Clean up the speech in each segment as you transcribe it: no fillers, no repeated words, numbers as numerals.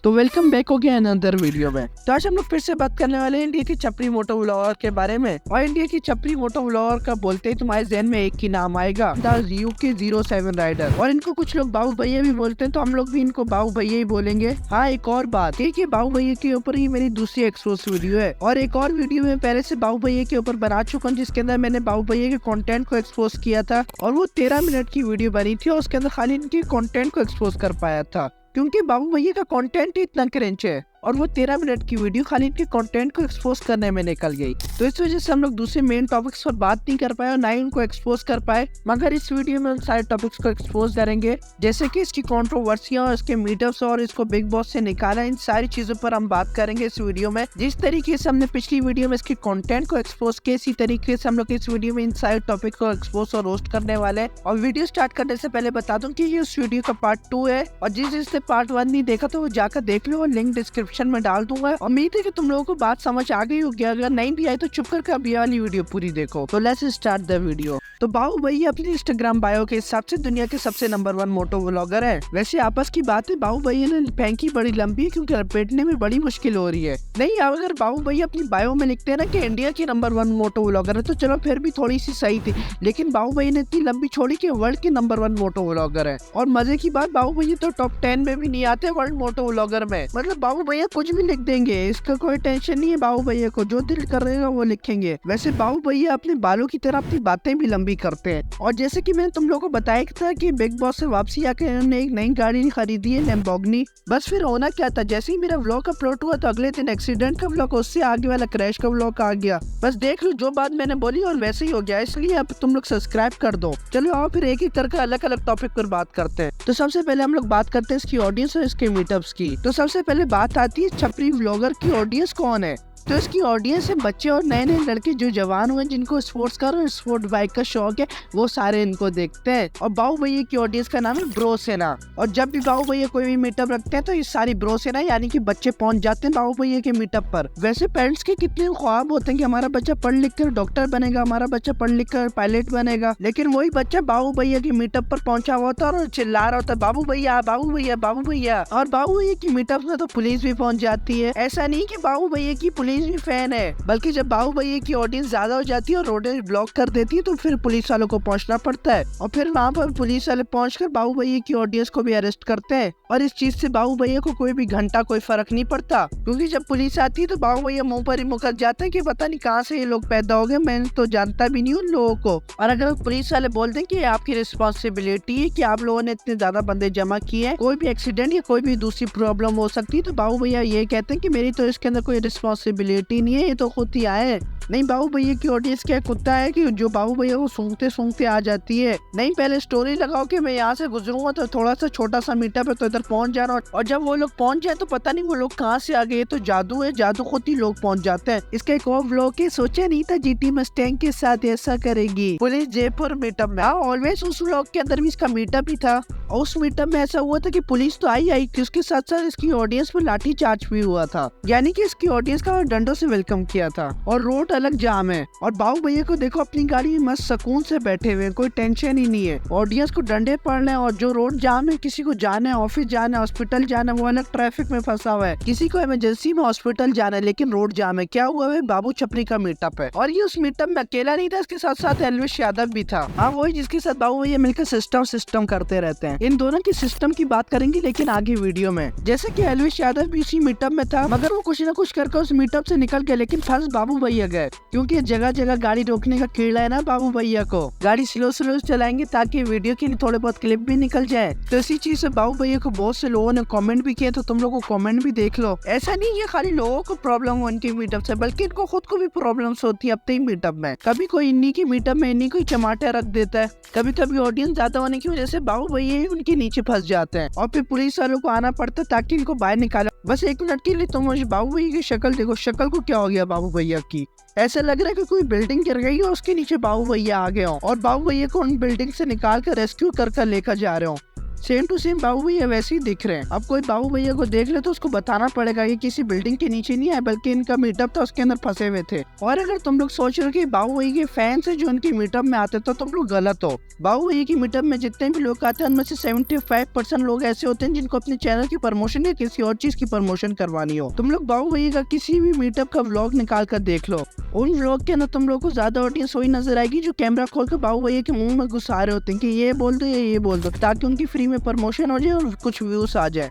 तो welcome back हो गया अनदर वीडियो में। तो आज हम लोग फिर से बात करने वाले हैं इंडिया की छपरी मोटो व्लॉगर के बारे में। और इंडिया की छपरी मोटो व्लॉगर का बोलते ही तुम्हारे जहन में एक ही नाम आएगा, द यूके 07 राइडर। और इनको कुछ लोग बाबू भैया भी बोलते हैं, तो हम लोग भी इनको बाबू भैया ही बोलेंगे। हाँ, एक और बात ये कि बाबू भैया के ऊपर ही मेरी दूसरी एक्सपोज वीडियो है, और एक और वीडियो में पहले से बाबू भैया के ऊपर बना चुका हूँ, जिसके अंदर मैंने बाबू भैया के कंटेंट को एक्सपोज किया था। और वो 13 मिनट की वीडियो बनी थी, और उसके अंदर खाली इनके कंटेंट को एक्सपोज कर पाया था, क्योंकि बाबू भैया का कंटेंट ही इतना क्रिंच है। और वो 13 मिनट की वीडियो खाली इनके कंटेंट को एक्सपोज करने में निकल गई। तो इस वजह से हम लोग दूसरे मेन टॉपिक्स पर बात नहीं कर पाए और ना ही उनको एक्सपोज कर पाए। मगर इस वीडियो में हम सारे टॉपिक्स को एक्सपोज करेंगे, जैसे कि इसकी कंट्रोवर्सियां और इसके मीटअप्स और इसको बिग बॉस से निकाला, इन सारी चीजों पर हम बात करेंगे इस वीडियो में। जिस तरीके से हमने पिछली वीडियो में इसके कंटेंट को एक्सपोज किया, इसी तरीके से हम लोग इस वीडियो में इन सारे टॉपिक को एक्सपोज और रोस्ट करने वाले हैं। और वीडियो स्टार्ट करने से पहले बता दूं कि ये उस वीडियो का पार्ट 2 है, और जिसने पार्ट 1 नहीं देखा तो वो जाकर देख लो, और लिंक डिस्क्रिप्शन में डाल दूंगा। उम्मीद है कि तुम लोगों को बात समझ आ गई होगी। अगर नहीं भी आई तो चुप करके अब ये वाली वीडियो पूरी देखो। तो लेट्स स्टार्ट द वीडियो। तो बाबू भैया अपनी इंस्टाग्राम बायो के हिसाब से दुनिया के सबसे नंबर 1 मोटो व्लॉगर है। वैसे आपस की बात है, बाबू भैया ने फेंकी बड़ी लंबी है, क्योंकि लपेटने में बड़ी मुश्किल हो रही है। नहीं, अगर बाबू भैया अपनी बायो में लिखते हैं ना कि इंडिया की नंबर 1 मोटो व्लॉगर है, तो चलो फिर भी थोड़ी सी सही थी। लेकिन बाबू भैया ने इतनी लंबी छोड़ी कि वर्ल्ड के नंबर 1 मोटो व्लॉगर है। और मजे की बात, बाबू भैया तो टॉप 10 में भी नहीं आते वर्ल्ड मोटो व्लॉगर में। मतलब बाबू भैया कुछ भी लिख देंगे, इसका कोई टेंशन नहीं है। बाबू भैया को जो दिल करेगा वो लिखेंगे। वैसे बाबू भैया अपने बालों की तरह अपनी बातें भी लंबी करते हैं। और जैसे कि मैंने तुम लोगों को बताया था कि बिग बॉस से वापसी आके इन्होंने एक नई गाड़ी खरीदी है, लैम्बोर्गिनी। बस फिर होना क्या था, जैसे ही मेरा व्लॉग अपलोड हुआ तो अगले दिन एक्सीडेंट का व्लॉग, उससे आगे वाला क्रैश का व्लॉग आ गया। बस देख लो, जो बात मैंने बोली और वैसे ही हो गया। इसलिए अब तुम लोग सब्सक्राइब कर दो। चलो आओ फिर एक एक करके अलग अलग टॉपिक पर बात करते हैं। तो सबसे पहले हम लोग बात करते हैं इसकी ऑडियंस और इसके मीटअप्स की। तो सबसे पहले बात आती है छपरी व्लॉगर की ऑडियंस कौन है। तो इसकी ऑडियंस है बच्चे और नए नए लड़के जो जवान हुए, जिनको स्पोर्ट्स कार और स्पोर्ट बाइक का शौक है, वो सारे इनको देखते हैं। और बाबू भैया की ऑडियंस का नाम है ब्रो सेना। और जब भी बाबू भैया कोई भी मीटअप रखते हैं तो ये सारी ब्रो सेना यानी कि बच्चे पहुंच जाते हैं बाबू भैया के मीटअप पर। वैसे पेरेंट्स के कितने ख्वाब होते हैं कि हमारा बच्चा पढ़ लिख कर डॉक्टर बनेगा, हमारा बच्चा पढ़ लिख कर पायलट बनेगा, लेकिन वही बच्चा बाबू भैया के मीटअप पर पहुंचा हुआ होता है और चिल्ला रहा होता है, बाबू भैया बाबू भैया बाबू भैया। और बाबू भैया की मीटअप में तो पुलिस भी पहुंच जाती है। ऐसा नहीं कि बाबू भैया की पुलिस भी फैन है, बल्कि जब बाबू भैया की ऑडियंस ज्यादा हो जाती है और रोडें ब्लॉक कर देती है, तो फिर पुलिस वालों को पहुंचना पड़ता है। और फिर वहाँ पर पुलिस वाले पहुंचकर बाबू भैया की ऑडियंस को भी अरेस्ट करते हैं। और इस चीज से बाबू भैया को कोई भी घंटा कोई फर्क नहीं पड़ता, क्योंकि जब पुलिस आती है तो बाबू भैया मुंह पर ही मुकर जाते हैं कि पता नहीं कहाँ से ये लोग पैदा हो गए, मैंने तो जानता भी नहीं उन लोगों को। और अगर पुलिस वाले बोल दें कि आपकी रिस्पॉन्सिबिलिटी है कि आप लोगों ने इतने ज्यादा बंदे जमा किए हैं, कोई भी एक्सीडेंट या कोई भी दूसरी प्रॉब्लम हो सकती है, तो बाबू भैया ये कहते हैं कि मेरी तो इसके अंदर कोई रिस्पॉन्सिबिलिटी नहीं है, ये तो खुद ही आए। नहीं, बाबू भैया की ऑडियंस क्या कुत्ता है कि जो बाबू भैया को सूंघते सूंघते आ जाती है। नहीं, पहले स्टोरी लगाओ कि मैं यहाँ से गुजरूंगा तो थोड़ा सा छोटा सा मीटअप है तो इधर पहुंच जा रहा हूँ, और जब वो लोग पहुंच जाए तो पता नहीं वो लोग कहाँ से आ गए। तो जादू है, जादू खुद ही लोग पहुंच जाते हैं। इसका एक और व्लॉग है, सोचा नहीं था जीटी मस्टैंग के साथ ऐसा करेगी पुलिस जयपुर मीटअप में। ऑलवेज उस व्लॉग के अंदर भी इसका मीटअप ही था, और उस मीटअप में ऐसा हुआ था कि पुलिस तो आई थी, उसके साथ साथ इसकी ऑडियंस पर लाठी चार्ज भी हुआ था, यानी कि इसकी ऑडियंस का डंडों से वेलकम किया था। और रोड अलग जाम है, और बाबू भैया को देखो अपनी गाड़ी में मस्त सुकून से बैठे हुए, कोई टेंशन ही नहीं है। ऑडियंस को डंडे पड़ रहे हैं, और जो रोड जाम है, किसी को जाना है ऑफिस जाना है हॉस्पिटल जाना है, वो अलग ट्रैफिक में फंसा हुआ है, किसी को इमरजेंसी में हॉस्पिटल जाना है लेकिन रोड जाम है। क्या हुआ है, बाबू छपरी का मीटअप है। और ये उस मीटअप में अकेला नहीं था, इसके साथ साथ एल्विश यादव भी था। हाँ, वही जिसके साथ बाबू भैया मिलकर सिस्टम करते रहते हैं। इन दोनों की सिस्टम की बात करेंगे लेकिन आगे वीडियो में। जैसे कि एल्विश यादव भी इसी मीटअप में था, मगर वो कुछ न कुछ करके उस मीटअप से निकल गए, लेकिन फंस बाबू भैया गए, क्योंकि जगह जगह गाड़ी रोकने का कीड़ा है ना बाबू भैया को। गाड़ी स्लो स्लो चलाएंगे ताकि वीडियो के लिए थोड़े बहुत क्लिप भी निकल जाए। तो इसी चीज से बाबू भैया को बहुत से लोगों ने कमेंट भी किए, तो तुम लोगों को कमेंट भी देख लो। ऐसा नहीं है खाली लोगों को प्रॉब्लम हो इनके मीटअप से, बल्कि इनको खुद को भी प्रॉब्लम्स होती है अपने ही मीटअप में। कभी कोई इन्हीं की मीटअप में इन्हीं कोई चमाटे रख देता है, कभी कभी ऑडियंस ज्यादा होने की वजह से बाबू भैया ही उनके नीचे फंस जाते हैं, और फिर पुलिस वालों को आना पड़ता है ताकि इनको बाहर निकालो। बस एक मिनट के लिए तुम मुझे बाबू भैया की शक्ल देखो, शक्ल को क्या हो गया बाबू भैया की। ऐसा लग रहा है कि कोई बिल्डिंग गिर गई हो, उसके नीचे बाबू भैया आ गए हो, और बाबू भैया को उन बिल्डिंग से निकाल कर रेस्क्यू कर लेकर जा रहे हो। सेम टू सेम बाबू भैया वैसे ही दिख रहे हैं। अब कोई बाबू भैया को देख ले तो उसको बताना पड़ेगा कि किसी बिल्डिंग के नीचे नहीं है, बल्कि इनका मीटअप था, उसके अंदर फंसे हुए थे। और अगर तुम लोग सोच रहे हो कि बाबू भैया के फैंस है जो उनके मीटअप में आते, तो तुम लोग गलत हो। बाबू भैया की मीटअप में जितने भी लोग आते हैं उनमें से 75% लोग ऐसे होते हैं जिनको अपने चैनल की प्रमोशन या किसी और चीज की प्रमोशन करवानी हो। तुम लोग बाबू भैया का किसी भी मीटअप का व्लॉग निकाल कर देख लो, उन व्लॉग के अंदर तुम लोग को ज्यादा ऑडियंस वही नजर आएगी जो कैमरा खोल कर बाबू भैया के मुंह में घुसा रहे होते हैं कि ये बोल दो या ये बोल दो, ताकि उनकी फ्री में प्रमोशन हो जाए और कुछ व्यूज आ जाए।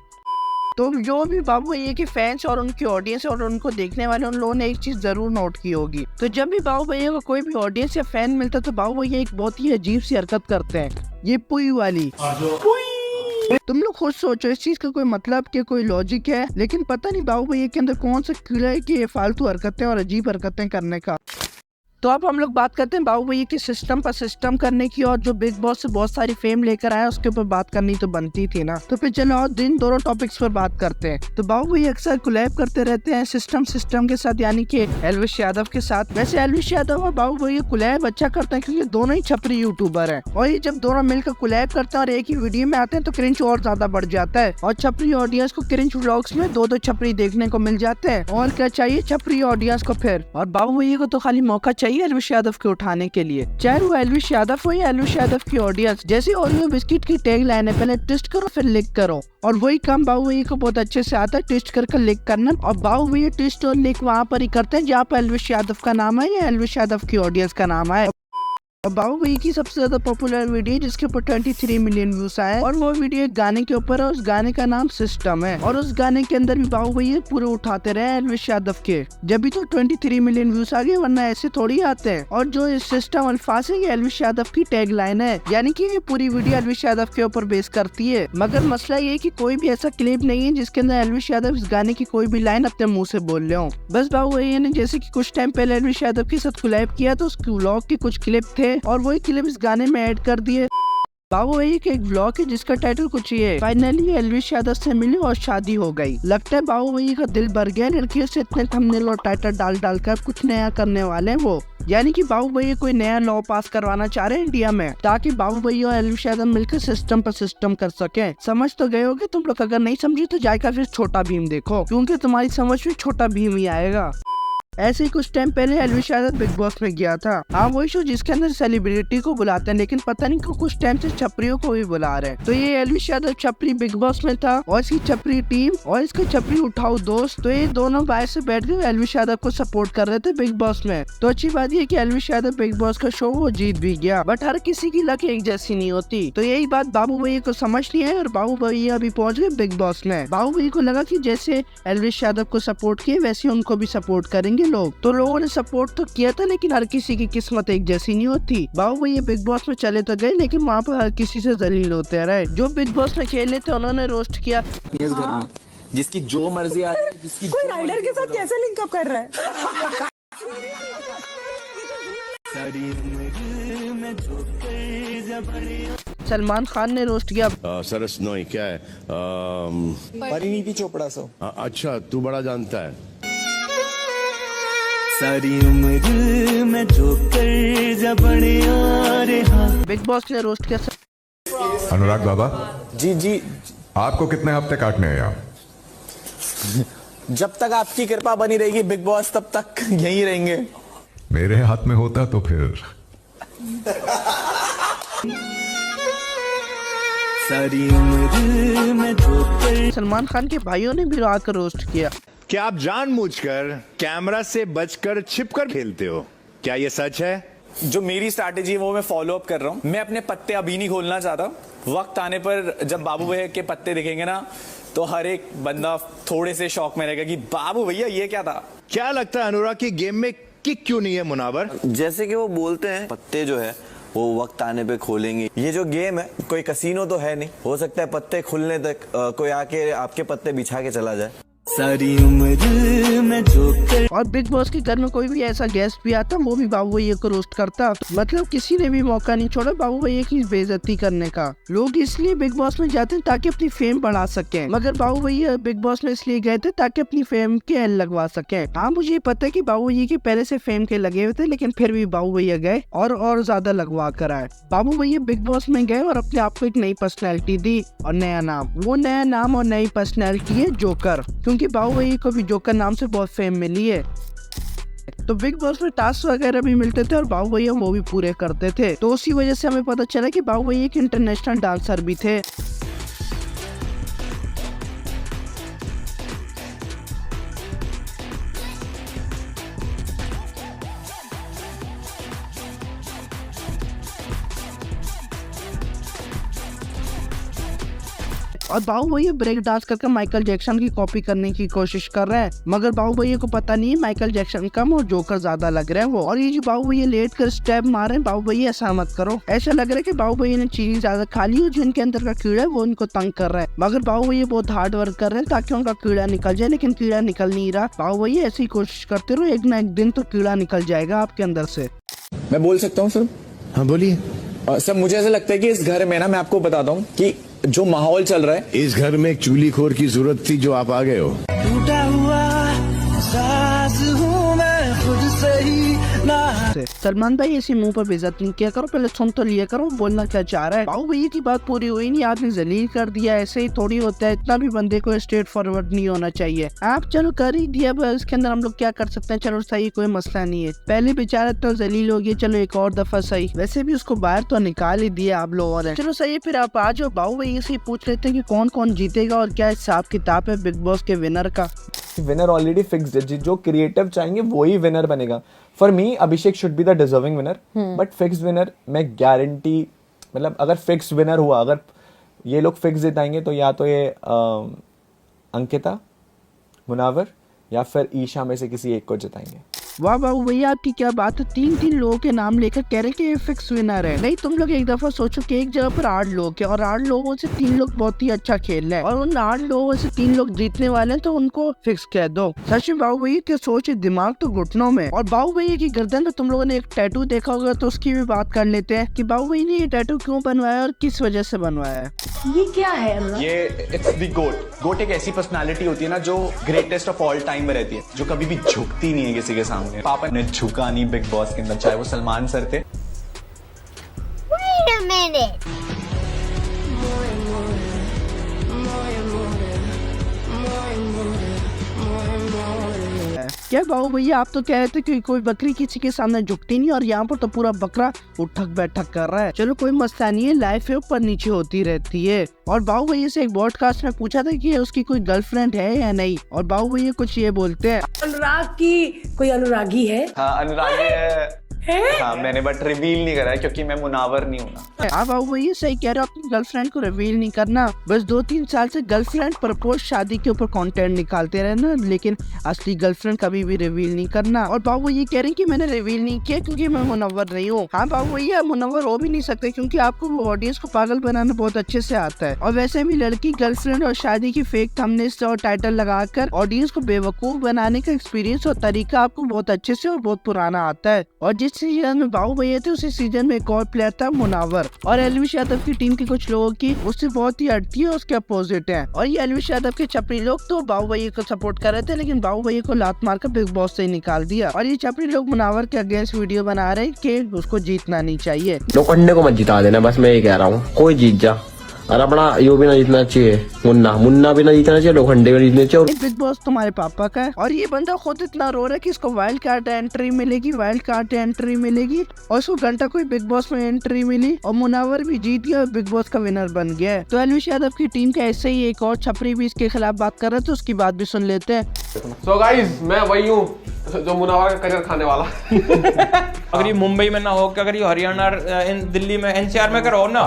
तो जो भी बाबू भैया के फैंस और उनकी ऑडियंस और उनको देखने वाले, उन लोगों ने एक चीज जरूर नोट की होगी। तो जब भी बाबू भैया को कोई भी ऑडियंस या फैन मिलता है तो बाबू भैया एक बहुत ही अजीब सी हरकत करते हैं, ये पुई वाली। तुम लोग खुद सोचो, इस चीज का कोई मतलब क्या, कोई लॉजिक है? लेकिन पता नहीं बाबू भैया के अंदर कौन सा कीड़ा है कि ये फालतू हरकतें और अजीब हरकतें करने का। तो अब हम लोग बात करते हैं बाबू भैया के सिस्टम पर सिस्टम करने की, और जो बिग बॉस से बहुत सारी फेम लेकर आया उसके ऊपर बात करनी तो बनती थी ना। तो फिर चलो और दोनों टॉपिक्स पर बात करते हैं। तो बाबू भैया अक्सर कोलैब करते रहते हैं सिस्टम के साथ, यानी कि एल्विश यादव के साथ। वैसे एल्विश यादव और बाबू भैया कोलैब अच्छा करते हैं क्योंकि दोनों ही छपरी यूट्यूबर हैं, और ये जब दोनों मिलकर कोलैब करते हैं और एक ही वीडियो में आते हैं तो क्रिंज और ज्यादा बढ़ जाता है, और छपरी ऑडियंस को क्रिंज व्लॉग्स में दो छपरी देखने को मिल जाते हैं। और क्या चाहिए छपरी ऑडियंस को फिर? और बाबू भैया को तो खाली मौका चाहिए एल्विश यादव को उठाने के लिए, चाहे वो एल्विश यादव हो या एल्विश यादव की ऑडियंस। जैसे ओरियो बिस्किट की टैग लाइन है, पहले ट्विस्ट करो फिर लिक करो, और वही काम बाबू भैया को बहुत अच्छे से आता है, ट्विस्ट कर लिक करना। और बाबू भैया ट्विस्ट और लिक वहाँ पर ही करते हैं जहाँ पर एल्विश यादव का नाम है या एल्विश यादव की ऑडियंस का नाम है। और बाबू भैया की सबसे ज्यादा पॉपुलर वीडियो जिसके ऊपर 23 मिलियन व्यूज आए, और वो वीडियो एक गाने के ऊपर है, उस गाने का नाम सिस्टम है। और उस गाने के अंदर भी बाबू भैया पूरे उठाते रहे एल्विश यादव के, जब भी तो 23 मिलियन व्यूज आ गए, वरना ऐसे थोड़ी आते हैं। और जो सिस्टम अल्फाज है ये एल्विश यादव की टैग लाइन है, यानी कि ये पूरी वीडियो एल्विश यादव के ऊपर बेस करती है। मगर मसला ये कि कोई भी ऐसा क्लिप नहीं है जिसके अंदर एल्विश यादव इस गाने की कोई भी लाइन अपने मुंह से बोल रहे हो। बस बाबू भैया ने जैसे कि कुछ टाइम पहले एल्विश यादव के साथ कोलैब किया तो उस व्लॉग के कुछ क्लिप थे, और वही क्लिप इस गाने में ऐड कर दिए। बाबू भैया का एक व्लॉग है जिसका टाइटल कुछ ये है, फाइनली एल्विश यादव से मिले और शादी हो गई। लगता है बाबू भैया का दिल भर गया लड़कियों से, इतने थंबनेल और टाइटल डाल कर कुछ नया करने वाले हैं वो। यानी कि बाबू भैया कोई नया लॉ पास करवाना चाह रहे हैं इंडिया में, ताकि बाबू भैया और एल्विश यादव मिलकर सिस्टम पर सिस्टम कर सके। समझ तो गए होगे तुम लोग, अगर नहीं समझे तो जाकर फिर छोटा भीम देखो, क्योंकि तुम्हारी समझ में छोटा भीम ही आएगा। ऐसे ही कुछ टाइम पहले एल्विश यादव बिग बॉस में गया था। हाँ, वही शो जिसके अंदर सेलिब्रिटी को बुलाते हैं, लेकिन पता नहीं क्यों कुछ टाइम से छपरियों को भी बुला रहे हैं। तो ये एल्विश यादव छपरी बिग बॉस में था, और इसकी छपरी टीम और इसका छपरी उठाओ दोस्त, तो ये दोनों बाहर से बैठ के एल्विश यादव को सपोर्ट कर रहे थे बिग बॉस में। तो अच्छी बात ये कि एल्विश यादव बिग बॉस का शो वो जीत भी गया, बट हर किसी की लक एक जैसी नहीं होती। तो यही बात बाबू भैया को समझ नहीं है, और बाबू भैया अभी पहुंच गए बिग बॉस में। बाबू भैया को लगा कि जैसे एल्विश यादव को सपोर्ट किए वैसे उनको भी सपोर्ट करेंगे लोग। तो लोगों ने सपोर्ट तो किया था, लेकिन हर किसी की किस्मत एक जैसी नहीं होती। बाबू भैया बिग बॉस में चले तो गए, लेकिन वहाँ पर हर किसी से जलील होते रहे। जो बिग बॉस में खेले थे उन्होंने रोस्ट किया। जिसकी जो मर्जी आ रही है, जिसकी कोई राइडर के साथ कैसे लिंक अप कर रहा है? सलमान खान ने रोस्ट किया। सरस नोई क्या है? परिणीति चोपड़ा सो। अच्छा, तू बड़ा जानता है। सारी उम्र में जो कर जबड़े आ रहा। बिग बॉस ने रोस्ट किया। अनुराग बाबा जी आपको कितने हफ्ते काटने हैं यहाँ? जब तक आपकी कृपा बनी रहेगी बिग बॉस, तब तक यहीं रहेंगे। मेरे हाथ में होता तो फिर सारी उम्र में जो कर। सलमान खान के भाइयों ने भी आकर रोस्ट किया। क्या आप जानबूझकर कैमरा से बचकर छिपकर खेलते हो? क्या ये सच है? जो मेरी स्ट्रैटेजी है वो मैं फॉलो अप कर रहा हूँ। मैं अपने पत्ते अभी नहीं खोलना चाहता। वक्त आने पर जब बाबू भैया के पत्ते दिखेंगे ना, तो हर एक बंदा थोड़े से शौक में रहेगा कि बाबू भैया ये क्या था। क्या लगता है अनुराग की गेम में किक क्यों नहीं है मुनावर? जैसे कि वो बोलते हैं पत्ते जो है वो वक्त आने पे खोलेंगे। ये जो गेम है कोई कसीनो तो है नहीं, हो सकता है पत्ते खुलने तक कोई आके आपके पत्ते बिछा के चला जाए। सारी उम्र में जो कर और बिग बॉस के घर में कोई भी ऐसा गेस्ट भी आता वो भी बाबू भैया को रोस्ट करता। मतलब किसी ने भी मौका नहीं छोड़ा बाबू भैया की बेइज्जती करने का। लोग इसलिए बिग बॉस में जाते हैं ताकि अपनी फेम बढ़ा सके, मगर बाबू भैया बिग बॉस में इसलिए गए थे ताकि अपनी फेम के एल लगवा सके। हाँ मुझे पता है कि बाबू भैया के पहले से फेम के लगे हुए थे, लेकिन फिर भी बाबू भैया गए और ज्यादा लगवा कर आए। बाबू भैया बिग बॉस में गए और अपने आप को एक नई पर्सनैलिटी दी और नया नाम। वो नया नाम और नई पर्सनैलिटी है जोकर, क्योंकि बाबू भैया को भी जोकर नाम से बहुत फेम मिली है। तो बिग बॉस में टास्क वगैरह भी मिलते थे और बाबू भैया वो भी पूरे करते थे। तो उसी वजह से हमें पता चला कि बाबू भैया एक इंटरनेशनल डांसर भी थे। और बाबू भैया ब्रेक डांस करके माइकल जैक्सन की कॉपी करने की कोशिश कर रहे हैं, मगर बाबू भैया को पता नहीं है माइकल जैक्सन कम और जोकर ज्यादा लग रहे हैं वो। और ये जो बाबू भैया लेट कर स्टेप मारे हैं, बाबू भैया ऐसा मत करो। ऐसा लग रहा है कि बाबू भैया ने चीज ज्यादा खा ली और जिनके अंदर का कीड़ा है वो उनको तंग कर रहा है। मगर बाबू भैया बहुत हार्ड वर्क कर रहे हैं ताकि उनका कीड़ा निकल जाए, लेकिन कीड़ा निकल नहीं रहा। बाबू भैया ऐसी कोशिश करते रहो, एक ना एक दिन तो कीड़ा निकल जाएगा आपके अंदर से। मैं बोल सकता हूँ सर? हाँ बोलिए। सर मुझे ऐसा लगता है कि इस घर में ना, मैं आपको बताता हूँ कि जो माहौल चल रहा है, इस घर में एक चूलीखोर की जरूरत थी जो आप आ गए हो। टूटा हुआ साज हूँ मैं खुद से ही ना। सलमान भाई ऐसे मुंह पर बेइज्जत नहीं किया करो, पहले सुन तो लिया करो बोलना क्या चाह रहा है। बाबू भैया की बात पूरी हुई नहीं, आपने जलील कर दिया। ऐसे ही थोड़ी होता है, इतना भी बंदे को स्ट्रेट फॉरवर्ड नहीं होना चाहिए। आप चलो कर ही दिया, बस इसके अंदर हम लोग क्या कर सकते हैं। चलो सही, कोई मसला नहीं है। पहले बेचारा तो जलील हो गया, चलो एक और दफा सही। वैसे भी उसको बाहर तो निकाल ही दिया आप लोगों ने। चलो सही है, फिर आप आ जाओ। बाबू भैया से पूछ लेते हैं कि कौन कौन जीतेगा और क्या हिसाब किताब है बिग बॉस के विनर का। विनर ऑलरेडी फिक्स्ड है, जो क्रिएटिव चाहेंगे वही विनर बनेगा। For me Abhishek should be the deserving winner, but fixed winner मैं गारंटी, मतलब अगर फिक्स्ड विनर हुआ, अगर ये लोग फिक्स जिताएंगे तो या तो ये अंकिता, मुनावर या फिर ईशा में से किसी एक को जिताएंगे। वाह बाबू भैया आपकी क्या बात है, 3 लोगों के नाम लेकर कह रहे कि ये फिक्स विनर है। नहीं, तुम लोग एक दफा सोचो कि एक जगह पर 8 लोग हैं और 8 लोगों से 3 लोग बहुत ही अच्छा खेल रहे हैं और उन 8 लोगों से 3 लोग जीतने वाले हैं, तो उनको फिक्स कह दो। सच में बाबू भैया की सोच है, दिमाग तो घुटनों में। और बाबू भैया की गर्दन में तुम लोगों ने एक टैटू देखा होगा, तो उसकी भी बात कर लेते हैं कि बाबू भैया ने ये टैटू क्यों बनवाया और किस वजह से बनवाया है। ये क्या है अल्लाह? ये इट्स द गोट। गोट एक ऐसी पर्सनालिटी होती है ना जो ग्रेटेस्ट ऑफ ऑल टाइम में रहती है, जो कभी भी झुकती नहीं है किसी के सामने। पापा ने झुका नहीं बिग बॉस के अंदर, चाहे वो सलमान सर थे। Wait a minute. क्या बाबू भैया आप तो कह रहे थे कि कोई बकरी किसी के सामने झुकती नहीं, और यहाँ पर तो पूरा बकरा उठक बैठक कर रहा है। चलो कोई मसला नहीं है, लाइफ है ऊपर नीचे होती रहती है। और बाबू भैया से एक पॉडकास्ट में पूछा था कि उसकी कोई गर्लफ्रेंड है या नहीं, और बाबू भैया कुछ ये बोलते हैं, अनुराग की कोई अनुरागी है? हाँ अनुरागी है। हाँ मैंने बट रिवील नहीं करा है क्योंकि मैं मुनावर नहीं हूँ ना। हाँ बाबू भैया सही कह रहे हो, अपनी गर्लफ्रेंड को रिवील नहीं करना। बस 2-3 साल से गर्लफ्रेंड प्रपोज शादी के ऊपर कंटेंट निकालते रहना, लेकिन असली गर्लफ्रेंड कभी भी रिवील नहीं करना। और बाबू भैया कह रहे हैं कि मैंने रिवील नहीं किया क्योंकि मैं मुनव्वर नहीं हूँ। हाँ बाबू भैया मुनव्वर हो भी नहीं सकते क्योंकि आपको ऑडियंस को पागल बनाना बहुत अच्छे से आता है। और वैसे भी लड़की गर्लफ्रेंड और शादी की फेक थंबनेल्स और टाइटल लगाकर ऑडियंस को बेवकूफ बनाने का एक्सपीरियंस और तरीका आपको बहुत अच्छे से और बहुत पुराना आता है। और जिस सीजन में बाबू भैया थे उसी सीजन में एक और प्लेयर था मुनावर, और एलविश यादव की टीम की कुछ लोगों की उससे बहुत ही हटती है, उसके अपोजिट है। और ये एलविश यादव के चपड़ी लोग तो बाबू भैया को सपोर्ट कर रहे थे, लेकिन बाबू भैया को लात मारकर बिग बॉस से निकाल दिया। और ये चपड़ी लोग मुनावर के अगेंस्ट वीडियो बना रहे हैं कि उसको जीतना नहीं चाहिए। लोखंडे को मत जिता देना, बस मैं ये कह रहा हूँ, कोई जीत जा, और अपना यो भी ना जीतना चाहिए, मुन्ना भी ना जीतना चाहिए, लोखंडे भी जीतने चाहिए। बिग बॉस तुम्हारे पापा का है, और ये बंदा खुद इतना रो रहा है कि इसको वाइल्ड कार्ड एंट्री मिलेगी, वाइल्ड कार्ड एंट्री मिलेगी, और उसको घंटा कोई बिग बॉस में एंट्री मिली और मुनावर भी जीत गया और बिग बॉस का विनर बन गया है। तो एलविश यादव की टीम का ऐसे ही एक और छपरी भी इसके खिलाफ बात कर रहे थे, उसकी बात भी सुन लेते हैं। So guys, मैं वही हूँ जो मुनावर का करियर खाने वाला। अगर ये मुंबई में ना हो, अगर ये हरियाणा, दिल्ली में, एनसीआर में अगर हो ना,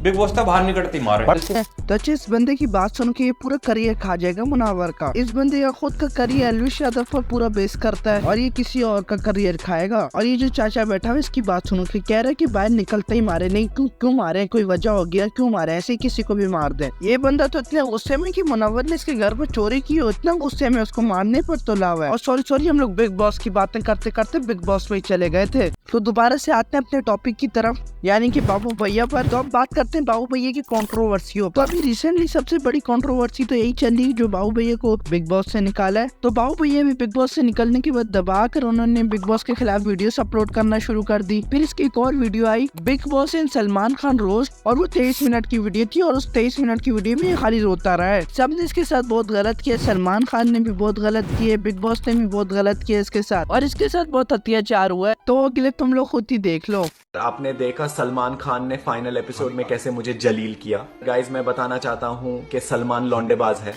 बिग बॉस था बाहर निकलती मारे। तो इस बंदे की बात सुन के ये पूरा करियर खा जाएगा मुनावर का। इस बंदे का खुद का करियर अलविश यादव पर पूरा बेस करता है और ये किसी और का करियर खाएगा। और ये जो चाचा बैठा है इसकी बात सुनो कि कह रहा है कि बाहर निकलते ही मारे, नहीं क्यों मारे, कोई वजह हो गया क्यों मारे, ऐसे ही किसी को भी मार दे। ये बंदा तो इतने गुस्से में कि मुनव्वर ने इसके घर पर चोरी की हो, इतना गुस्से में उसको मारने पर तो लावा है। और सॉरी हम लोग बिग बॉस की बातें करते करते बिग बॉस में चले गए थे। तो दोबारा से आते हैं अपने टॉपिक की तरफ, यानी कि बाबू भैया पर। तो अब बात करते हैं बाबू भैया की कंट्रोवर्सियों। तो अभी रिसेंटली सबसे बड़ी कंट्रोवर्सी तो यही चल रही है जो बाबू भैया को बिग बॉस से निकाला है। तो बाबू भैया भी बिग बॉस से निकलने के बाद दबा कर उन्होंने बिग बॉस के खिलाफ वीडियोस अपलोड करना शुरू कर दी। फिर इसकी एक और वीडियो आई, Bigg Boss and Salman Khan रोज, और वो 23 मिनट की वीडियो थी। और उस 23 मिनट की वीडियो में ये खाली रोता रहा है। सबने इसके साथ बहुत गलत किया, सलमान खान ने भी बहुत गलत किए, बिग बॉस ने भी बहुत गलत किया इसके साथ, और इसके साथ बहुत अत्याचार हुआ है। तो वो क्लिप तुम लोग खुद ही देख लो। आपने देखा सलमान खान ने फाइनल एपिसोड में कैसे मुझे जलील किया। गाइस मैं बताना चाहता हूँ कि सलमान लौंडेबाज है।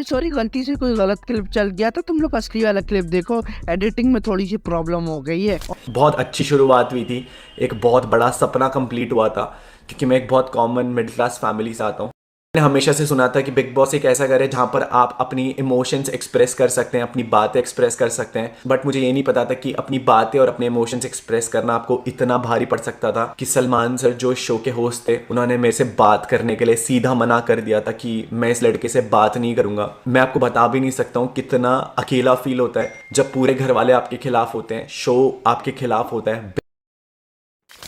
सॉरी गलती से कोई गलत क्लिप चल गया था, तुम लोग असली वाला क्लिप देखो, एडिटिंग में थोड़ी सी प्रॉब्लम हो गई है। बहुत अच्छी शुरुआत हुई थी, एक बहुत बड़ा सपना कंप्लीट हुआ था, क्योंकि मैं एक बहुत कॉमन मिडिल क्लास फैमिली से आता हूँ। मैंने हमेशा से सुना था कि बिग बॉस एक ऐसा घर है जहाँ पर आप अपनी इमोशंस एक्सप्रेस कर सकते हैं, अपनी बातें एक्सप्रेस कर सकते हैं। बट मुझे ये नहीं पता था कि अपनी बातें और अपने इमोशंस एक्सप्रेस करना आपको इतना भारी पड़ सकता था कि सलमान सर जो शो के होस्ट थे उन्होंने मेरे से बात करने के लिए सीधा मना कर दिया था कि मैं इस लड़के से बात नहीं करूँगा। मैं आपको बता भी नहीं सकता हूँ कितना अकेला फील होता है जब पूरे घर वाले आपके खिलाफ होते हैं, शो आपके खिलाफ होता है।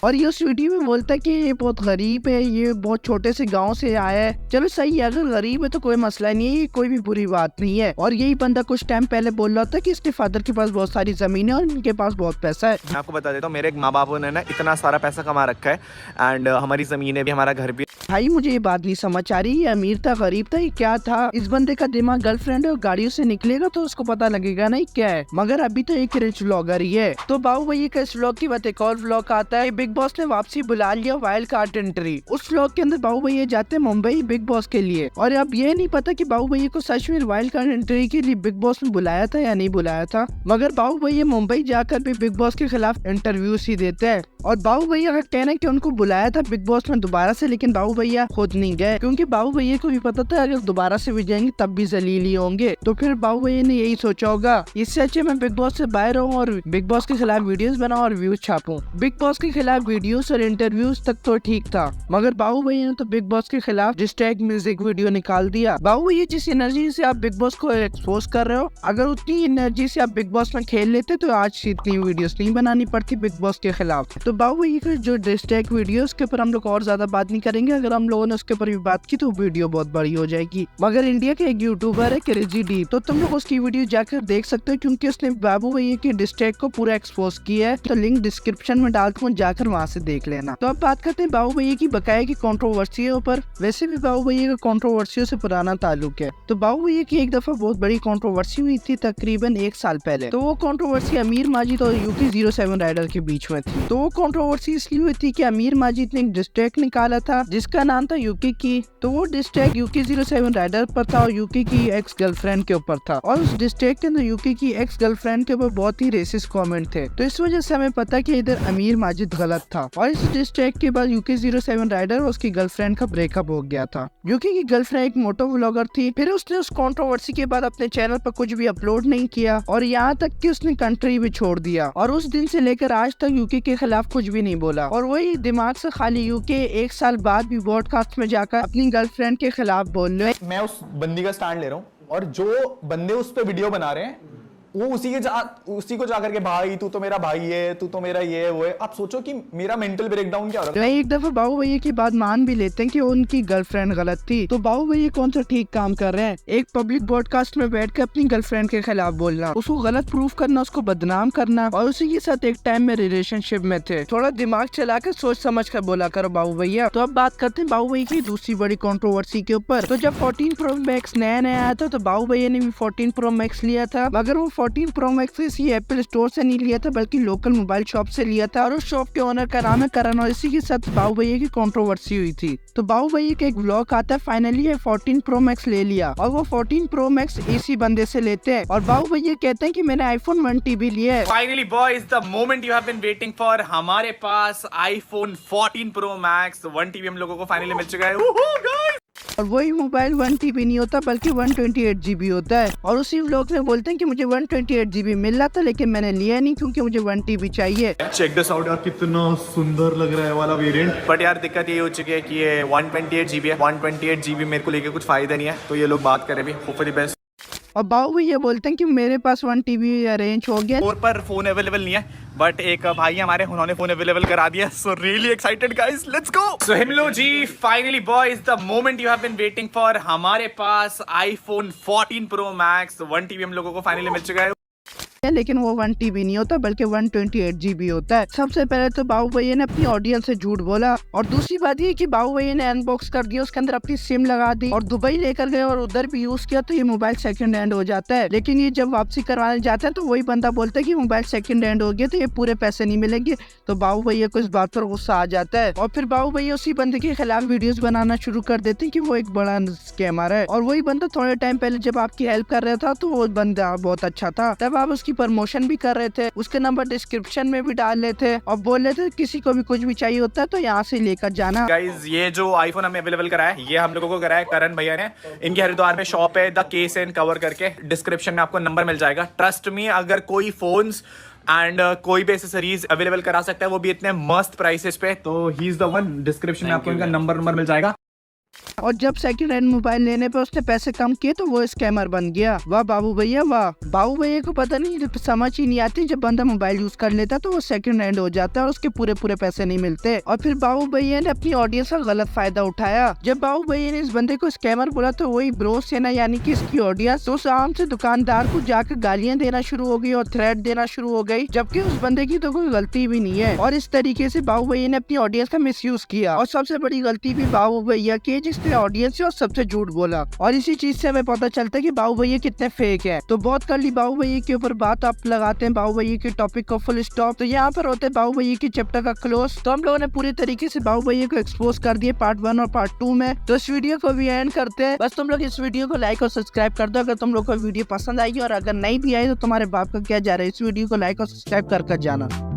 और ये उस वीडियो में बोलता है कि ये बहुत गरीब है, ये बहुत छोटे से गांव से आया है। चलो सही है, अगर गरीब है तो कोई मसला नहीं है, ये कोई भी बुरी बात नहीं है। और यही बंदा कुछ टाइम पहले बोल रहा था कि इसके फादर के पास बहुत सारी जमीन है और इनके पास बहुत पैसा है। मैं आपको बता देता हूँ, मेरे माँ बापों ने ना इतना सारा पैसा कमा रखा है एंड हमारी जमीनें भी, हमारा घर भी। भाई मुझे ये बात नहीं समझ आ रही, ये अमीर था गरीब था, ये क्या था? इस बंदे का दिमाग गर्लफ्रेंड है और गाड़ियों से निकलेगा तो उसको पता लगेगा नहीं क्या है। मगर अभी तो एक रिच व्लॉगर ही है। तो बाबू भैया का इस व्लॉग की बात एक और व्लॉग आता है, बिग बॉस ने वापसी बुला लिया वाइल्ड कार्ड एंट्री। उस व्लॉग के अंदर बाबू भैया जाते हैं मुंबई बिग बॉस के लिए। और अब ये नहीं पता कि बाबू भैया को सच में वाइल्ड कार्ड एंट्री के लिए बिग बॉस में बुलाया था या नहीं बुलाया था। मगर बाबू भैया मुंबई जाकर भी बिग बॉस के खिलाफ इंटरव्यूज ही देते हैं। और बाबू भैया का कहना है कि उनको बुलाया था बिग बॉस में दोबारा से, लेकिन बाबू भैया खुद नहीं गए, क्योंकि बाबू भैया को भी पता था अगर दोबारा से भी जाएंगे तब भी जलील ही होंगे। तो फिर बाबू भैया ने यही सोचा होगा, इससे अच्छे मैं बिग बॉस से बाहर रहूं और बिग बॉस के खिलाफ वीडियोस बनाऊं और व्यूज छापूं। बिग बॉस के खिलाफ वीडियोस और इंटरव्यूज तक तो ठीक था, मगर बाबू भैया ने तो बिग बॉस के खिलाफ डिस्ट्रैक्ट म्यूजिक वीडियो निकाल दिया। बाबू भैया जिस एनर्जी से आप बिग बॉस को एक्सपोज कर रहे हो, अगर उतनी एनर्जी से आप बिग बॉस में खेल लेते तो आज इतनी वीडियोस नहीं बनानी पड़ती बिग बॉस के खिलाफ। तो बाबू भैया के जो डिस्ट्रैक्ट वीडियो उसके ऊपर हम लोग और ज्यादा बात नहीं करेंगे, अगर हम लोगों ने उसके ऊपर भी बात की तो वीडियो बहुत बड़ी हो जाएगी। मगर इंडिया के एक यूट्यूबर है क्रेजी डी, तो तुम लोग उसकी वीडियो जाकर देख सकते हो, क्योंकि उसने बाबू भैया के डिस्ट्रैक्ट को पूरा एक्सपोज किया है। तो लिंक डिस्क्रिप्शन में डालता हूँ, जाकर वहाँ से देख लेना। तो अब बात करते हैं बाबू भैया की बकाया की कंट्रोवर्सी ऊपर। वैसे भी बाबू भैया का कंट्रोवर्सियों से पुराना ताल्लुक है। तो बाबू भैया की एक दफा बहुत बड़ी कंट्रोवर्सी हुई थी तकरीबन 1 साल पहले। तो वो कंट्रोवर्सी अमीर माजिद और यूके 07 राइडर के बीच में थी। तो वो कंट्रोवर्सी इसलिए हुई थी कि अमीर माजिद ने एक डिस्ट्रैक्ट निकाला था जिसका नाम था यूके की। तो वो डिस्ट्रैक्ट यूके 07 राइडर पर था और यूके की एक्स गर्लफ्रेंड के ऊपर था। और उस डिस्ट्रैक्ट के अंदर यूके की एक्स गर्लफ्रेंड के ऊपर बहुत ही रेसिस्ट कमेंट थे। तो इस वजह से हमें पता कि इधर अमीर माजिद गलत था। और इस डिस्ट्रैक्ट के बाद यूके 07 राइडर और उसकी गर्लफ्रेंड का ब्रेकअप हो गया था। यूके की गर्लफ्रेंड एक मोटो व्लॉगर थी। फिर उसने उस कंट्रोवर्सी के बाद अपने चैनल पर कुछ भी अपलोड नहीं किया और यहाँ तक कि उसने कंट्री भी छोड़ दिया। और उस दिन से लेकर आज तक यूके के खिलाफ कुछ भी नहीं बोला। और वही दिमाग से खाली यूके 1 साल बाद भी ब्रॉडकास्ट में जाकर अपनी गर्लफ्रेंड के खिलाफ बोल रहे। मैं उस बंदी का स्टैंड ले रहा हूँ और जो बंदे उस पर वीडियो बना रहे हैं वो उसी को जाकर के भाई तू तो मेरा भाई है, तू तो मेरा ये है वो है। आप सोचो कि मेरा मेंटल ब्रेकडाउन क्या हो रहा है। एक दफा बाबू भैया की बात मान भी लेते हैं कि उनकी गर्लफ्रेंड गलत थी, तो बाबू भैया कौन सा ठीक काम कर रहे हैं? एक पब्लिक ब्रॉडकास्ट में बैठ कर अपनी गर्लफ्रेंड के खिलाफ बोलना, उसको गलत प्रूफ करना, उसको बदनाम करना, और उसी के साथ एक टाइम में रिलेशनशिप में थे। थोड़ा दिमाग चला कर सोच समझ कर बोला करो बाबू भैया। तो अब बात करते हैं बाबू भैया की दूसरी बड़ी कंट्रोवर्सी के ऊपर। तो जब 14 प्रो मैक्स नया आया था तो बाबू भैया ने भी 14 प्रो मैक्स लिया था, मगर वो 14 Pro Max इसी एप्पल स्टोर से नहीं लिया था बल्कि लोकल मोबाइल शॉप से लिया था, और उस शॉप के ओनर का नाम है करण, और इसी के साथ बाबू भैया की कंट्रोवर्सी हुई थी। तो बाबू भैया का एक व्लॉग आता है, फाइनली ये 14 Pro Max ले लिया, और वो 14 Pro Max इसी बंदे से लेते हैं, और बाबू भैया कहते हैं कि मैंने iPhone 1T भी लिया है। Finally boys, the moment you have been waiting for, हमारे पास iPhone 14 Pro Max 1TB हम लोगों को फाइनली मिल चुका है। और वही मोबाइल 1TB नहीं होता बल्कि 128GB होता है, और उसी व्लॉग में बोलते हैं कि मुझे 128GB मिल रहा था लेकिन मैंने लिया नहीं क्योंकि मुझे 1TB चाहिए। चेक दिस आउट यार, कितना सुंदर लग रहा है वाला वेरिएंट। बट यार दिक्कत ये हो चुकी है कि ये 128GB है, 128GB मेरे को लेके कुछ फायदा नहीं है, तो ये लोग बात करें भी, होपफुली बेस्ट। और बाबू भैया बोलते हैं कि मेरे पास 1TB अरेंज हो गया, और पर फोन अवेलेबल नहीं है, बट एक भाई हमारे उन्होंने फोन अवेलेबल करा दिया, so really excited guys, let's go. So हिमलो जी, finally boys, the moment you have been waiting for, हमारे पास iPhone 14 Pro Max 1TB हम लोगों को फाइनली मिल चुका है, लेकिन वो 1TB नहीं होता बल्कि 128GB होता है। सबसे पहले तो बाबू भैया ने अपनी ऑडियंस से झूठ बोला, और दूसरी बात ये कि बाबू भैया ने अनबॉक्स कर दिया, उसके अंदर अपनी सिम लगा दी और दुबई लेकर गए और उधर भी यूज किया, तो ये मोबाइल सेकंड हैंड हो जाता है। लेकिन ये जब वापसी करवाने जाता है तो वही बंदा बोलता है कि मोबाइल सेकंड हैंड हो गया तो ये पूरे पैसे नहीं मिलेंगे, तो बाबू भैया को इस बात पर गुस्सा आ जाता है, और फिर बाबू भैया उसी बंदे के खिलाफ वीडियोस बनाना शुरू कर देते हैं कि वो एक बड़ा स्कैमर है। और वही बंदा थोड़े टाइम पहले जब आपकी हेल्प कर रहा था तो वो बंदा बहुत अच्छा था, तब आप उसकी प्रमोशन भी कर रहे थे, उसके नंबर डिस्क्रिप्शन में भी डाल रहे थे और बोल रहे थे किसी को भी कुछ भी चाहिए होता है तो यहाँ से लेकर जाना। गाइज ये जो आईफोन हमें अवेलेबल करा है, ये हम लोगों को करा है करण भैया ने, इनके हरिद्वार में शॉप है, द केस एंड कवर करके, डिस्क्रिप्शन में आपको नंबर मिल जाएगा। ट्रस्ट मी, अगर कोई फोन्स एंड कोई भी एसेसरीज अवेलेबल करा सकता है, वो भी इतने मस्त प्राइसेस पे, तो he is the one. Description में आपको इनका नंबर मिल जाएगा। और जब सेकंड हैंड मोबाइल लेने पे उसने पैसे कम किए तो वो स्कैमर बन गया। वाह बाबू भैया वाह। बाबू भैया को पता नहीं, समझ ही नहीं आती, जब बंदा मोबाइल यूज कर लेता तो वो सेकंड हैंड हो जाता है और उसके पूरे पैसे नहीं मिलते। और फिर बाबू भैया ने अपनी ऑडियंस का गलत फायदा उठाया। जब बाबू भैया ने इस बंदे को स्कैमर बोला तो वही ब्रो सेना यानी कि इसकी ऑडियंस उस आराम से दुकानदार को जाकर गालियां देना शुरू हो गई और थ्रेट देना शुरू हो गई, जबकि उस बंदे की तो कोई गलती भी नहीं है। और इस तरीके से बाबू भैया ने अपनी ऑडियंस का मिसयूज किया, और सबसे बड़ी गलती भी बाबू भैया की, जिसने ऑडियंस और सबसे झूठ बोला। और इसी चीज से हमें पता चलता है कि बाबू भैया कितने फेक है। तो बहुत कर ली बाबू भैया के ऊपर बात, आप लगाते हैं बाबू भैया के टॉपिक को फुल स्टॉप। तो यहाँ पर होते हैं बाबू भैया की चैप्टर का क्लोज। तो हम लोगों ने पूरी तरीके से बाबू भैया को एक्सपोज कर दिया पार्ट 1 और पार्ट 2 में। तो इस वीडियो को भी एंड करते हैं। बस तुम लोग इस वीडियो को लाइक और सब्सक्राइब कर दो अगर तुम लोग को वीडियो पसंद आएगी, और अगर नहीं भी आई तो तुम्हारे बाप का क्या जा रहा है, इस वीडियो को लाइक और सब्सक्राइब कर जाना।